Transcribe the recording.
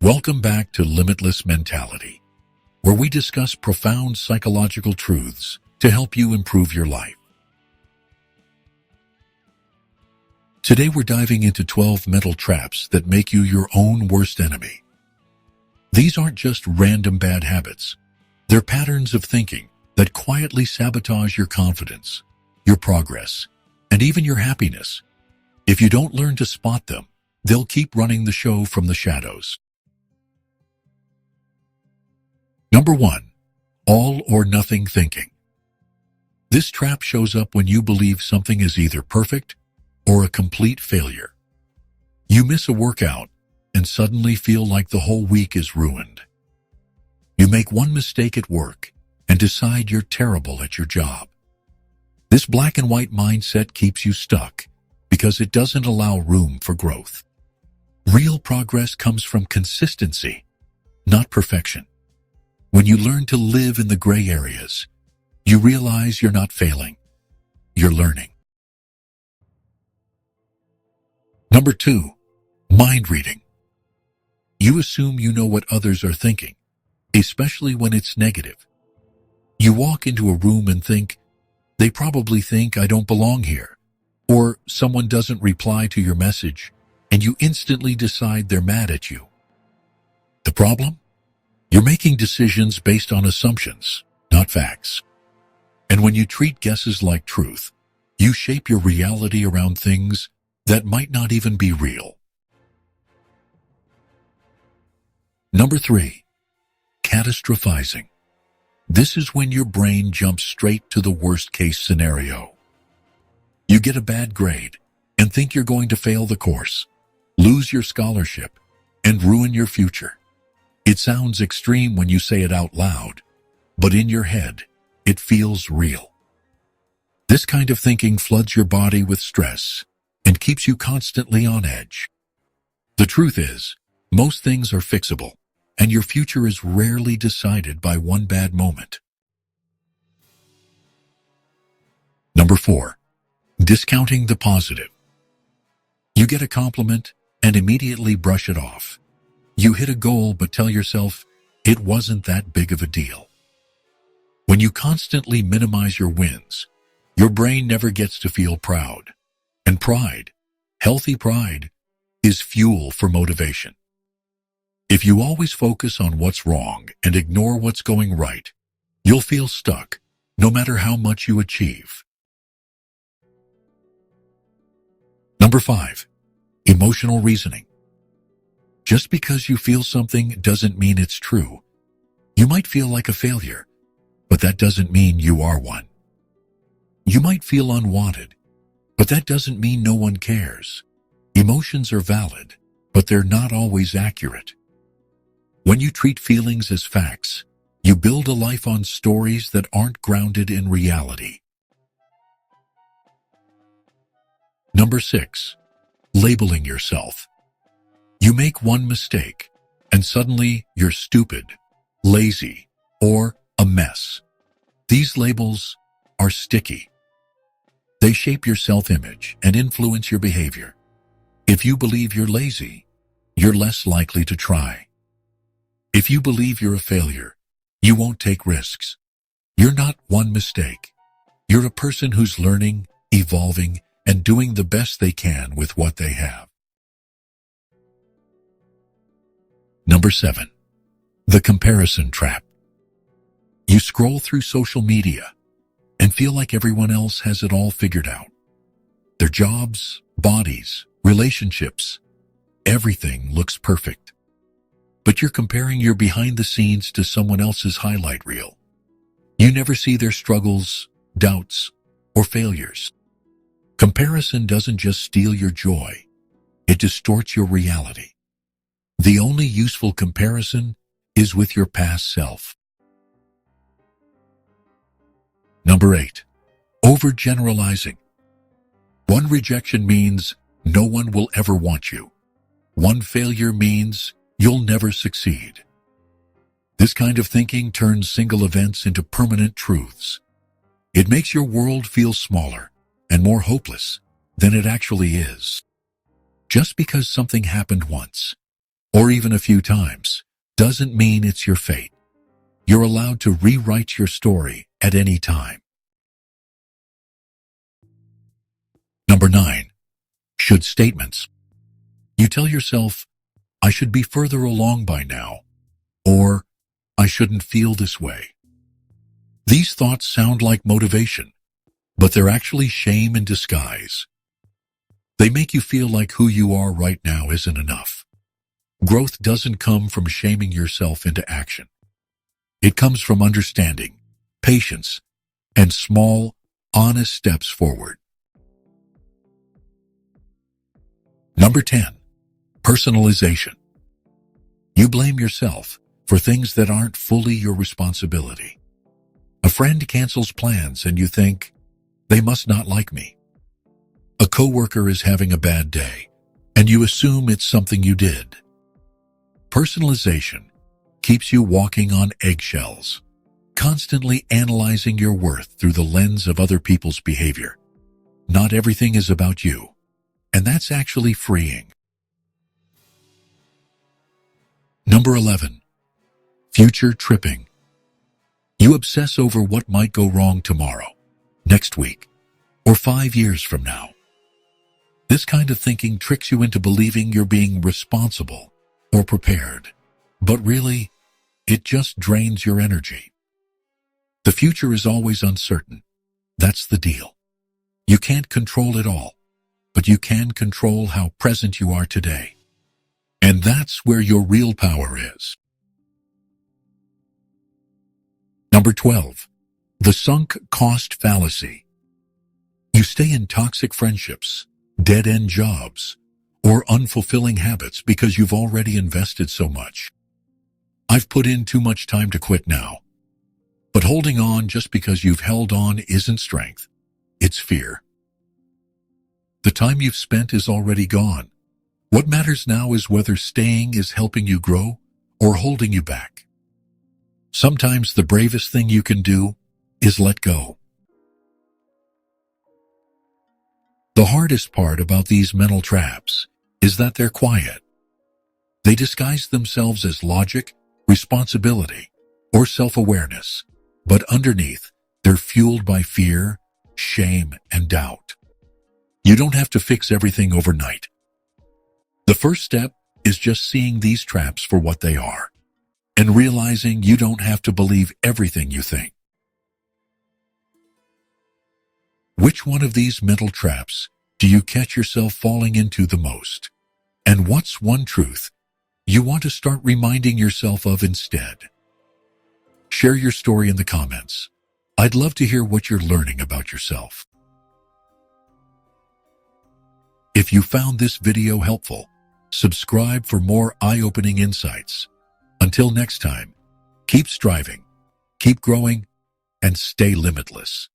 Welcome back to Limitless Mentality, where we discuss profound psychological truths to help you improve your life. Today we're diving into 12 mental traps that make you your own worst enemy. These aren't just random bad habits. They're patterns of thinking that quietly sabotage your confidence, your progress, and even your happiness. If you don't learn to spot them, they'll keep running the show from the shadows. Number 1. All or nothing thinking. This trap shows up when you believe something is either perfect or a complete failure. You miss a workout and suddenly feel like the whole week is ruined. You make one mistake at work and decide you're terrible at your job. This black and white mindset keeps you stuck because it doesn't allow room for growth. Real progress comes from consistency, not perfection. When you learn to live in the gray areas, you realize you're not failing, you're learning. Number 2, mind reading. You assume you know what others are thinking, especially when it's negative. You walk into a room and think, they probably think I don't belong here, or someone doesn't reply to your message, and you instantly decide they're mad at you. The problem? You're making decisions based on assumptions, not facts. And when you treat guesses like truth, you shape your reality around things that might not even be real. Number 3, catastrophizing. This is when your brain jumps straight to the worst-case scenario. You get a bad grade and think you're going to fail the course, lose your scholarship, and ruin your future. It sounds extreme when you say it out loud, but in your head, it feels real. This kind of thinking floods your body with stress and keeps you constantly on edge. The truth is, most things are fixable, and your future is rarely decided by one bad moment. Number 4, discounting the positive. You get a compliment and immediately brush it off. You hit a goal but tell yourself it wasn't that big of a deal. When you constantly minimize your wins, your brain never gets to feel proud. And pride, healthy pride, is fuel for motivation. If you always focus on what's wrong and ignore what's going right, you'll feel stuck, no matter how much you achieve. Number 5, emotional reasoning. Just because you feel something doesn't mean it's true. You might feel like a failure, but that doesn't mean you are one. You might feel unwanted, but that doesn't mean no one cares. Emotions are valid, but they're not always accurate. When you treat feelings as facts, you build a life on stories that aren't grounded in reality. Number 6, labeling yourself. You make one mistake, and suddenly you're stupid, lazy, or a mess. These labels are sticky. They shape your self-image and influence your behavior. If you believe you're lazy, you're less likely to try. If you believe you're a failure, you won't take risks. You're not one mistake. You're a person who's learning, evolving, and doing the best they can with what they have. Number 7, the comparison trap. You scroll through social media and feel like everyone else has it all figured out. Their jobs, bodies, relationships, everything looks perfect. But you're comparing your behind the scenes to someone else's highlight reel. You never see their struggles, doubts, or failures. Comparison doesn't just steal your joy, it distorts your reality. The only useful comparison is with your past self. Number 8, overgeneralizing. One rejection means no one will ever want you. One failure means you'll never succeed. This kind of thinking turns single events into permanent truths. It makes your world feel smaller and more hopeless than it actually is. Just because something happened once or even a few times, doesn't mean it's your fate. You're allowed to rewrite your story at any time. Number 9. Should statements. You tell yourself, I should be further along by now, or I shouldn't feel this way. These thoughts sound like motivation, but they're actually shame in disguise. They make you feel like who you are right now isn't enough. Growth doesn't come from shaming yourself into action. It comes from understanding, patience, and small, honest steps forward. Number 10. Personalization. You blame yourself for things that aren't fully your responsibility. A friend cancels plans and you think, they must not like me. A coworker is having a bad day and you assume it's something you did. Personalization keeps you walking on eggshells, constantly analyzing your worth through the lens of other people's behavior. Not everything is about you, and that's actually freeing. Number 11. Future tripping. You obsess over what might go wrong tomorrow, next week, or 5 years from now. This kind of thinking tricks you into believing you're being responsible or prepared, but really, it just drains your energy. The future is always uncertain. That's the deal. You can't control it all, but you can control how present you are today. And that's where your real power is. Number 12. The sunk cost fallacy. You stay in toxic friendships, dead-end jobs, or unfulfilling habits because you've already invested so much. I've put in too much time to quit now. But holding on just because you've held on isn't strength. It's fear. The time you've spent is already gone. What matters now is whether staying is helping you grow or holding you back. Sometimes the bravest thing you can do is let go. The hardest part about these mental traps is that they're quiet. They disguise themselves as logic, responsibility, or self-awareness, but underneath, they're fueled by fear, shame, and doubt. You don't have to fix everything overnight. The first step is just seeing these traps for what they are, and realizing you don't have to believe everything you think. Which one of these mental traps do you catch yourself falling into the most? And what's one truth you want to start reminding yourself of instead? Share your story in the comments. I'd love to hear what you're learning about yourself. If you found this video helpful, subscribe for more eye-opening insights. Until next time, keep striving, keep growing, and stay limitless.